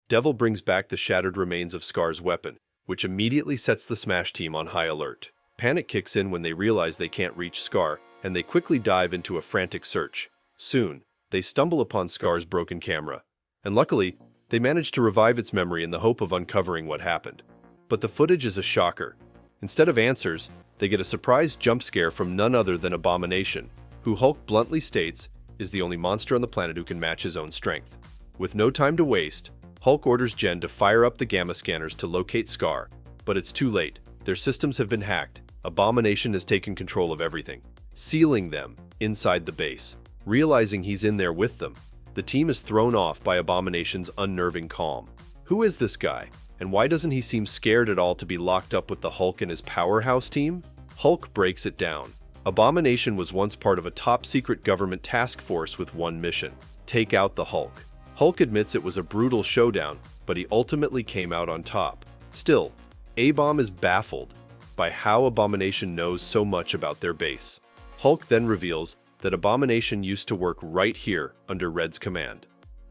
Devil brings back the shattered remains of Skaar's weapon, which immediately sets the Smash team on high alert. Panic kicks in when they realize they can't reach Skaar, and they quickly dive into a frantic search. Soon, they stumble upon Skaar's broken camera, and luckily, they manage to revive its memory in the hope of uncovering what happened. But the footage is a shocker. Instead of answers, they get a surprise jump scare from none other than Abomination, who Hulk bluntly states is the only monster on the planet who can match his own strength. With no time to waste, Hulk orders Jen to fire up the gamma scanners to locate Skaar, but it's too late. Their systems have been hacked. Abomination has taken control of everything, sealing them inside the base. Realizing he's in there with them, the team is thrown off by Abomination's unnerving calm. Who is this guy, and why doesn't he seem scared at all to be locked up with the Hulk and his powerhouse team? Hulk breaks it down. Abomination was once part of a top-secret government task force with one mission: take out the Hulk. Hulk admits it was a brutal showdown, but he ultimately came out on top. Still, A-Bomb is baffled by how Abomination knows so much about their base. Hulk then reveals that Abomination used to work right here under Red's command.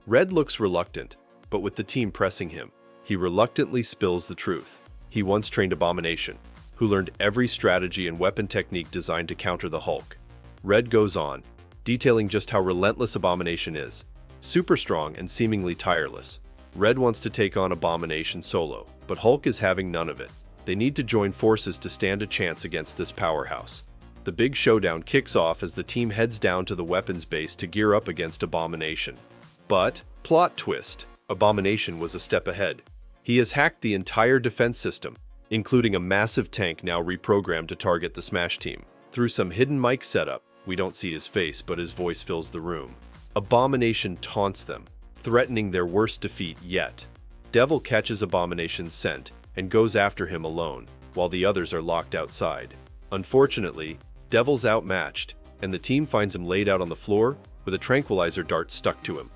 Red looks reluctant, but with the team pressing him, he reluctantly spills the truth. He once trained Abomination, who learned every strategy and weapon technique designed to counter the Hulk. Red goes on, detailing just how relentless Abomination is, super strong and seemingly tireless. Red wants to take on Abomination solo, but Hulk is having none of it. They need to join forces to stand a chance against this powerhouse. The big showdown kicks off as the team heads down to the weapons base to gear up against Abomination. But, plot twist, Abomination was a step ahead. He has hacked the entire defense system, including a massive tank now reprogrammed to target the Smash team. Through some hidden mic setup, we don't see his face, but his voice fills the room. Abomination taunts them, threatening their worst defeat yet. Devil catches Abomination's scent and goes after him alone, while the others are locked outside. Unfortunately, Devil's outmatched, and the team finds him laid out on the floor with a tranquilizer dart stuck to him.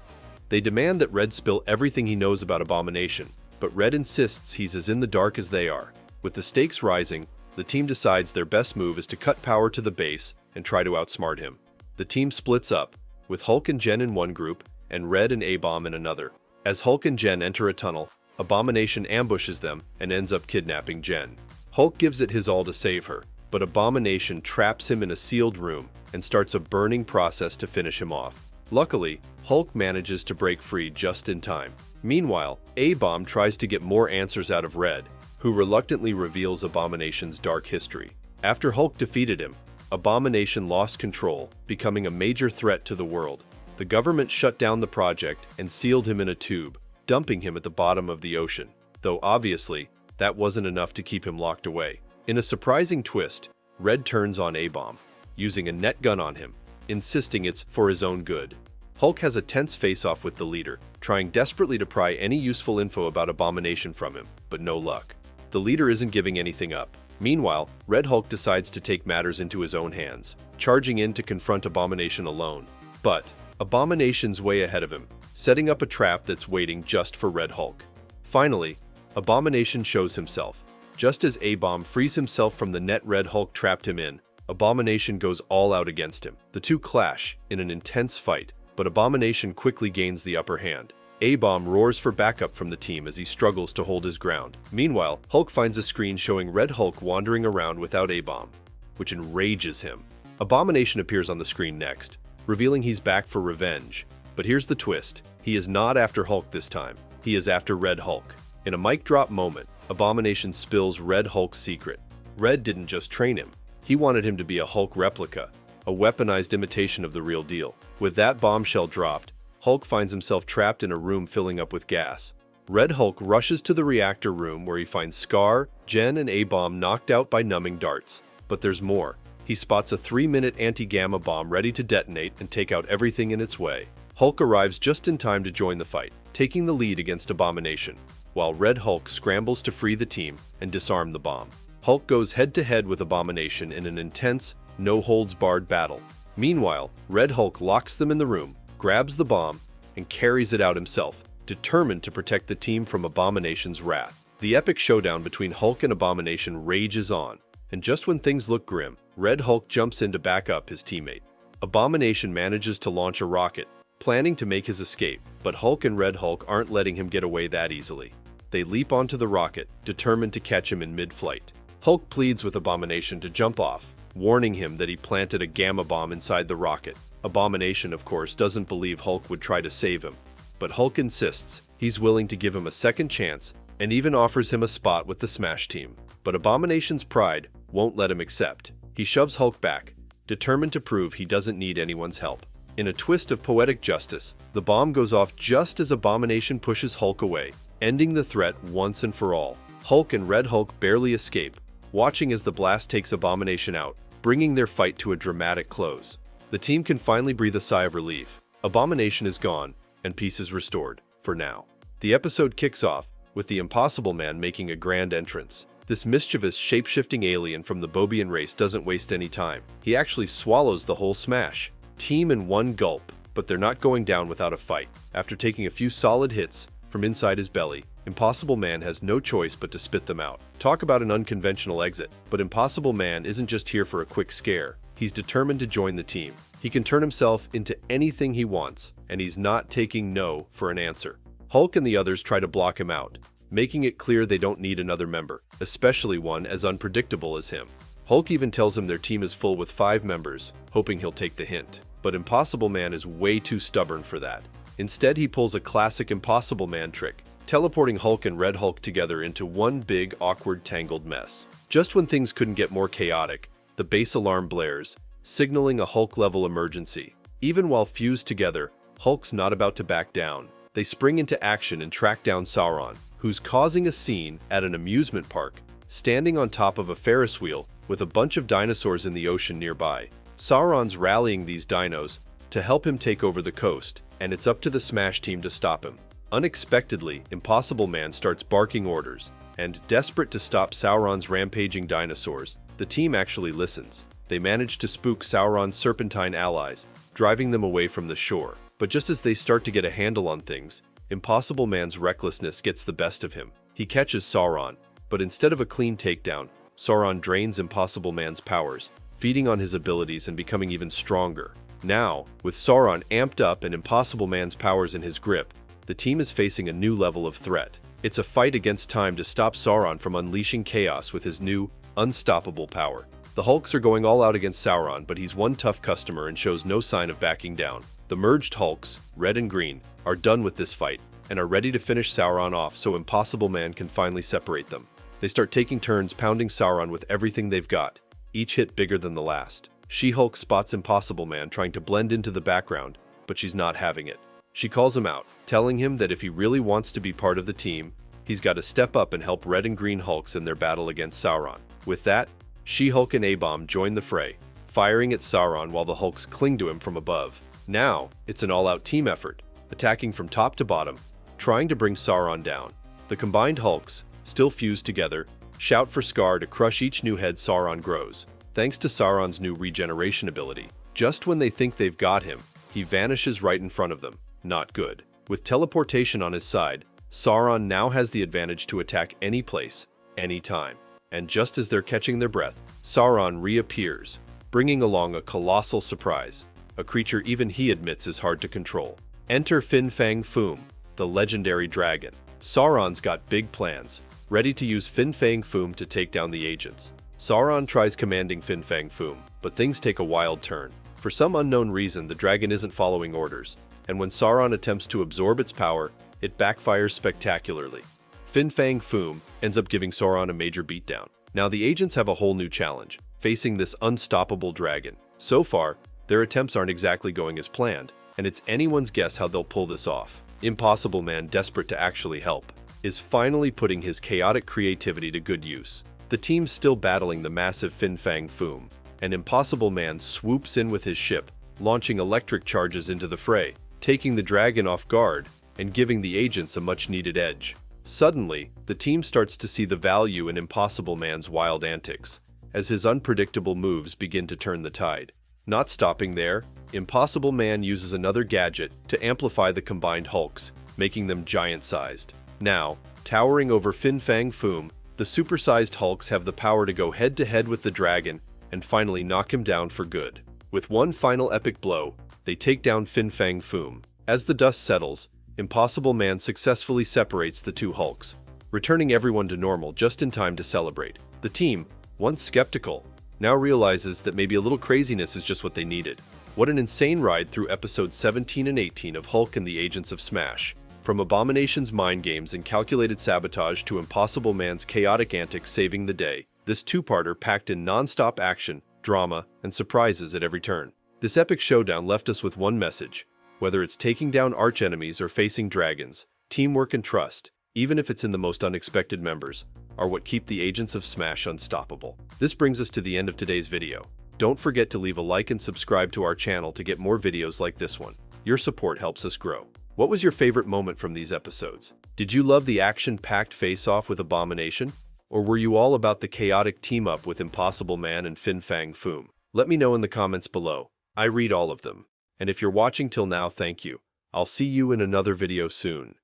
They demand that Red spill everything he knows about Abomination, but Red insists he's as in the dark as they are. With the stakes rising, the team decides their best move is to cut power to the base and try to outsmart him. The team splits up, with Hulk and Jen in one group, and Red and A-Bomb in another. As Hulk and Jen enter a tunnel, Abomination ambushes them and ends up kidnapping Jen. Hulk gives it his all to save her, but Abomination traps him in a sealed room and starts a burning process to finish him off. Luckily, Hulk manages to break free just in time. Meanwhile, A-Bomb tries to get more answers out of Red, who reluctantly reveals Abomination's dark history. After Hulk defeated him, Abomination lost control, becoming a major threat to the world. The government shut down the project and sealed him in a tube, dumping him at the bottom of the ocean. Though obviously, that wasn't enough to keep him locked away. In a surprising twist, Red turns on A-Bomb, using a net gun on him, insisting it's for his own good. Hulk has a tense face-off with the leader, trying desperately to pry any useful info about Abomination from him, but no luck. The leader isn't giving anything up. Meanwhile, Red Hulk decides to take matters into his own hands, charging in to confront Abomination alone. But Abomination's way ahead of him, setting up a trap that's waiting just for Red Hulk. Finally, Abomination shows himself. Just as A-Bomb frees himself from the net Red Hulk trapped him in, Abomination goes all out against him. The two clash in an intense fight, but Abomination quickly gains the upper hand. A-Bomb roars for backup from the team as he struggles to hold his ground. Meanwhile, Hulk finds a screen showing Red Hulk wandering around without A-Bomb, which enrages him. Abomination appears on the screen next, revealing he's back for revenge. But here's the twist. He is not after Hulk this time. He is after Red Hulk. In a mic drop moment, Abomination spills Red Hulk's secret. Red didn't just train him. He wanted him to be a Hulk replica, a weaponized imitation of the real deal. With that bombshell dropped, Hulk finds himself trapped in a room filling up with gas. Red Hulk rushes to the reactor room where he finds Skaar, Jen, and A-Bomb knocked out by numbing darts. But there's more. He spots a 3-minute anti-gamma bomb ready to detonate and take out everything in its way. Hulk arrives just in time to join the fight, taking the lead against Abomination, while Red Hulk scrambles to free the team and disarm the bomb. Hulk goes head-to-head with Abomination in an intense, no-holds-barred battle. Meanwhile, Red Hulk locks them in the room, grabs the bomb, and carries it out himself, determined to protect the team from Abomination's wrath. The epic showdown between Hulk and Abomination rages on, and just when things look grim, Red Hulk jumps in to back up his teammate. Abomination manages to launch a rocket, planning to make his escape, but Hulk and Red Hulk aren't letting him get away that easily. They leap onto the rocket, determined to catch him in mid-flight. Hulk pleads with Abomination to jump off, warning him that he planted a gamma bomb inside the rocket. Abomination, of course, doesn't believe Hulk would try to save him, but Hulk insists he's willing to give him a second chance and even offers him a spot with the Smash team. But Abomination's pride won't let him accept. He shoves Hulk back, determined to prove he doesn't need anyone's help. In a twist of poetic justice, the bomb goes off just as Abomination pushes Hulk away, ending the threat once and for all. Hulk and Red Hulk barely escape, watching as the blast takes Abomination out, bringing their fight to a dramatic close. The team can finally breathe a sigh of relief. Abomination is gone, and peace is restored, for now. The episode kicks off with the Impossible Man making a grand entrance. This mischievous, shape-shifting alien from the Bobian race doesn't waste any time. He actually swallows the whole Smash team in one gulp, but they're not going down without a fight. After taking a few solid hits from inside his belly, Impossible Man has no choice but to spit them out. Talk about an unconventional exit, but Impossible Man isn't just here for a quick scare. He's determined to join the team. He can turn himself into anything he wants, and he's not taking no for an answer. Hulk and the others try to block him out, making it clear they don't need another member, especially one as unpredictable as him. Hulk even tells him their team is full with 5 members, hoping he'll take the hint. But Impossible Man is way too stubborn for that. Instead, he pulls a classic Impossible Man trick, teleporting Hulk and Red Hulk together into one big, awkward, tangled mess. Just when things couldn't get more chaotic, the base alarm blares, signaling a Hulk-level emergency. Even while fused together, Hulk's not about to back down. They spring into action and track down Sauron, who's causing a scene at an amusement park, standing on top of a Ferris wheel with a bunch of dinosaurs in the ocean nearby. Sauron's rallying these dinos to help him take over the coast, and it's up to the Smash team to stop him. Unexpectedly, Impossible Man starts barking orders, and desperate to stop Sauron's rampaging dinosaurs, the team actually listens. They manage to spook Sauron's serpentine allies, driving them away from the shore. But just as they start to get a handle on things, Impossible Man's recklessness gets the best of him. He catches Sauron, but instead of a clean takedown, Sauron drains Impossible Man's powers, feeding on his abilities and becoming even stronger. Now, with Sauron amped up and Impossible Man's powers in his grip, the team is facing a new level of threat. It's a fight against time to stop Sauron from unleashing chaos with his new, unstoppable power. The Hulks are going all out against Sauron, but he's one tough customer and shows no sign of backing down. The merged Hulks, red and green, are done with this fight and are ready to finish Sauron off so Impossible Man can finally separate them. They start taking turns pounding Sauron with everything they've got, each hit bigger than the last. She-Hulk spots Impossible Man trying to blend into the background, but she's not having it. She calls him out, telling him that if he really wants to be part of the team, he's got to step up and help red and green Hulks in their battle against Sauron. With that, She-Hulk and A-Bomb join the fray, firing at Sauron while the Hulks cling to him from above. Now, it's an all-out team effort, attacking from top to bottom, trying to bring Sauron down. The combined Hulks, still fused together, shout for Skaar to crush each new head Sauron grows. Thanks to Sauron's new regeneration ability, just when they think they've got him, he vanishes right in front of them. Not good. With teleportation on his side, Sauron now has the advantage to attack any place, anytime. And just as they're catching their breath, Sauron reappears, bringing along a colossal surprise. A creature even he admits is hard to control. Enter Fin Fang Foom, the legendary dragon. Sauron's got big plans, ready to use Fin Fang Foom to take down the agents. Sauron tries commanding Fin Fang Foom, but things take a wild turn. For some unknown reason, the dragon isn't following orders, and when Sauron attempts to absorb its power, it backfires spectacularly. Fin Fang Foom ends up giving Sauron a major beatdown. Now the agents have a whole new challenge, facing this unstoppable dragon. So far, their attempts aren't exactly going as planned, and it's anyone's guess how they'll pull this off. Impossible Man, desperate to actually help, is finally putting his chaotic creativity to good use. The team's still battling the massive Fin Fang Foom, and Impossible Man swoops in with his ship, launching electric charges into the fray, taking the dragon off guard and giving the agents a much-needed edge. Suddenly, the team starts to see the value in Impossible Man's wild antics, as his unpredictable moves begin to turn the tide. Not stopping there, Impossible Man uses another gadget to amplify the combined Hulks, making them giant-sized. Now, towering over Fin Fang Foom, the supersized Hulks have the power to go head-to-head with the dragon and finally knock him down for good. With one final epic blow, they take down Fin Fang Foom, As the dust settles, Impossible Man successfully separates the two Hulks, returning everyone to normal just in time to celebrate. The team, once skeptical, now realizes that maybe a little craziness is just what they needed. What an insane ride through episodes 17 and 18 of Hulk and the Agents of Smash. From Abomination's mind games and calculated sabotage to Impossible Man's chaotic antics saving the day, this two-parter packed in non-stop action, drama, and surprises at every turn. This epic showdown left us with one message. Whether it's taking down arch-enemies or facing dragons, teamwork and trust, even if it's in the most unexpected members, are what keep the Agents of Smash unstoppable. This brings us to the end of today's video. Don't forget to leave a like and subscribe to our channel to get more videos like this one. Your support helps us grow. What was your favorite moment from these episodes? Did you love the action-packed face-off with Abomination? Or were you all about the chaotic team-up with Impossible Man and Fin Fang Foom? Let me know in the comments below. I read all of them. And if you're watching till now, thank you. I'll see you in another video soon.